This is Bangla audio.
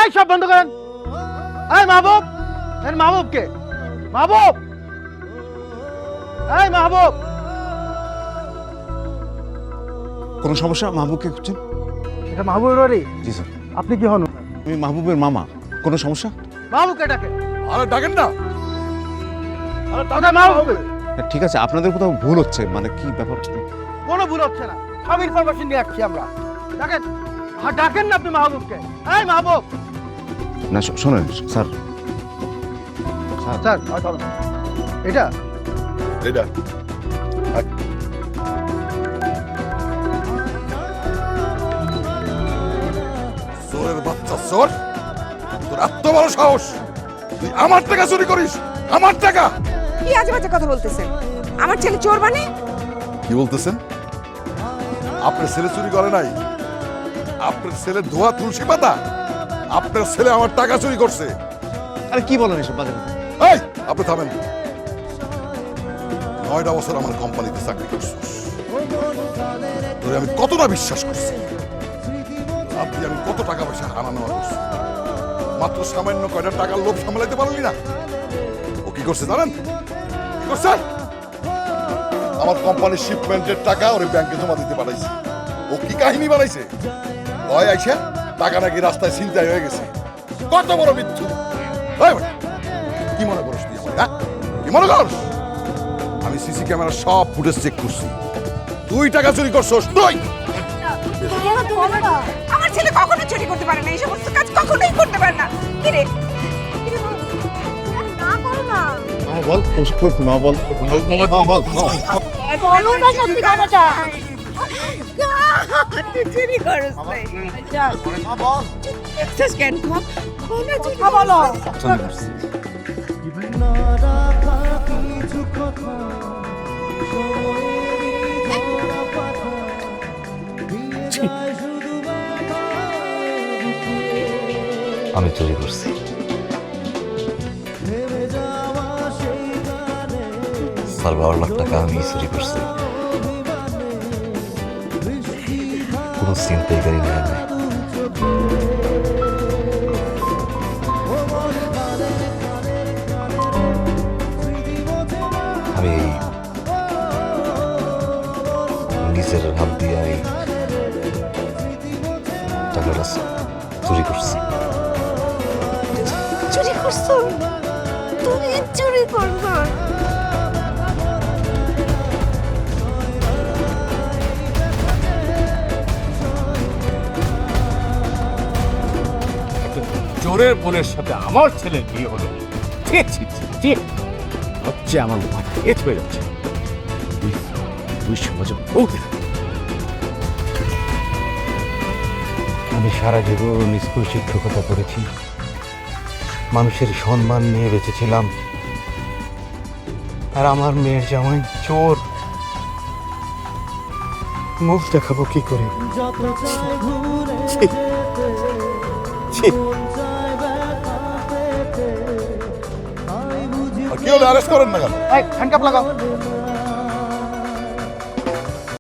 এই সব বন্ধ করেন। এই মাহবুব, এর মাহবুবকে, মাহবুব, এই মাহবুব। কোনো সমস্যা? মাহবুবকে খুঁজছেন? এটা মাহবুবের বাড়ি? জি স্যার। আপনি কি হন? আমি মাহবুবের মামা। কোনো সমস্যা? মাহবুবকে ডাকে। আরে ডাকেন না। কোথায় মাহবুব? ঠিক আছে, আপনাদের কোথাও ভুল হচ্ছে, মানে কি ব্যাপার? কোনো ভুল হচ্ছে না, সব ইনফরমেশন নিয়ে আসছি আমরা। ডাকেন, ডাকেন না আপনি মাহবুবকে। এই মাহবুব। না শোনেন স্যার, স্যার এটা এটা চোরের বাচ্চা চোর, তোর এত বড় সাহস, তুই আমার টাকা চুরি করিস? আমার টাকা? কি আজে বাজে কথা বলতেছেন? আমার ছেলে চোর মানে? কি বলতেছেন? আপনার ছেলে চুরি করে নাই, আপনার ছেলে ধোয়া তুলসী পাতা। আপনার ছেলে আমার টাকা চুরি করছে। আরে কি বলেন এসব বাজে কথা? এই আপনি থামেন। 9টা বছর আমার কোম্পানিতে চাকরি করছিস, তোরে আমি কতটা বিশ্বাস করছি, আপনি আমি কত টাকা পয়সা আনা নেওয়া করছি, মাত্র সামান্য কয়টা টাকার লোভ সামলাইতে পারলি না। ও কি করছে জানেন? কি করছে? আমার কোম্পানির শিপমেন্টের টাকা ওর ব্যাংকে জমা দিতে পাঠাইছে। ও কি কাহিনী বানাইছে? ভয় আইসা টাকা নাকি রাস্তায় ছিনতাই হয়ে গেছে। কত বড় মিথ্যু! এই বেটা, কি মনে করছ তুই আমার? হ্যাঁ, কি মনে করছ? আমি সিসি ক্যামেরা সব ফুটেজ চেক করছি। তুই টাকা চুরি করছস তুই? আমার ছেলে কখনো চুরি করতে পারে না, এই সমস্ত কাজ কখনোই করতে পারে না। কি রে? না করো না। বল মা, বল বল। বলো না সত্যি কথাটা। তুই চুরি করছ নাই। এক্সেস কেন? বলো। আমি চুরি করছি। স্যার 12 লাখ টাকা আমি চুরি করছি। কোনো ছিনতাইকারী নেয় নাই। আমি নিজের হাত দিয়ে আমি টাকাটা চুরি করছি। চুরি করছো? তুমি চুরি করছো? চোরের বোনের সাথে আমার ছেলের বিয়ে হলো। ঠিক ঠিক ঠিক হচ্ছে আমার মাথা এত হয়ে যাচ্ছে। তুই সমাজে বলতে আমি সারা জীবন স্কুল শিক্ষকতা করেছি, মানুষের সম্মান নিয়ে বেঁচেছিলাম, আর আমার মেয়ের জামাই চোর। মুখ দেখাবো কি করে? ছি, ছি। আর কি হলো? অ্যারেস্ট করেন না কেন? এই হ্যান্ডকাপ লাগাও।